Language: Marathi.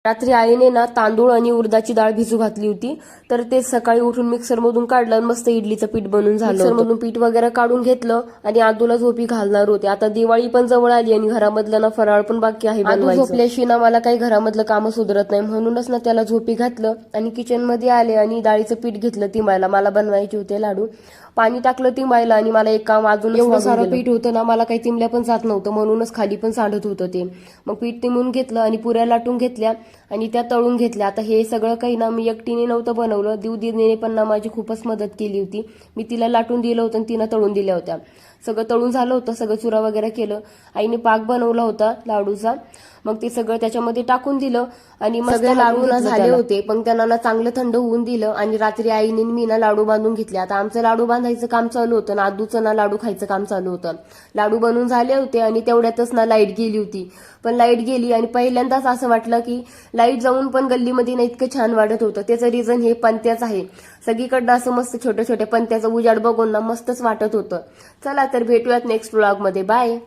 रात्री आईने ना तांदूळ आणि उडदाची डाळ भिजू घातली होती, तर ते सकाळी उठून मिक्सर मधून काढलं आणि मस्त इडलीचं पीठ बनून झालं. मिक्सर मधून पीठ वगैरे काढून घेतलं आणि आदूला झोपी घालणार होते. आता दिवाळी पण जवळ आली आणि घरामधलं ना फराळ पण बाकी आहे बनवायचं. झोपल्याशी ना मला काही घरामधलं काम सुधरत नाही, म्हणूनच ना त्याला झोपी घातलं आणि किचन मध्ये आले आणि डाळीचं पीठ घेतलं तिंबायला. मला बनवायचे होते लाडू. पाणी टाकलं तिंबायला आणि मला एक काम अजून एवढं सारं पीठ होतं ना, मला काही तिंबल्या पण जात नव्हतं, म्हणूनच खाली पण सांडत होतं ते. मग पीठ तिंबून घेतलं आणि पुऱ्या लाटून घेतल्या आणि त्या तळून घेतल्या. आता हे सगळं काही ना मी एकटीने नव्हतं बनवलं, दिदीने पण ना माझी खूपच मदत केली होती. मी तिला लाटून दिलं होतं आणि तिनं तळून दिल्या होत्या. सगळं तळून झालं होतं, सगळं चुरा वगैरे केलं. आईने पाक बनवला होता लाडूचा, मग ते सगळं त्याच्यामध्ये टाकून दिलं आणि सगळे लाडू ना झाले होते, पण त्यांना ना चांगलं थंड होऊन दिलं आणि रात्री आईने मी ना लाडू बांधून घेतले. आता आमचं लाडू बांधायचं काम चालू होतं ना, आदूचं ना लाडू खायचं काम चालू होतं. लाडू बनवून झाले होते आणि तेवढ्यातच ना लाईट गेली होती. पण लाईट गेली आणि पहिल्यांदाच असं वाटलं की लाईट जाऊन पण गल्लीमध्ये ना इतकं छान वाटत होतं. त्याचं रिझन हे पणत्याच आहे. सगळीकडनं असं मस्त छोट्या छोट्या पणत्याचं उजाड बघून ना मस्तच वाटत होतं. चला तर भेटूयात नेक्स्ट व्लॉग मध्ये. बाय.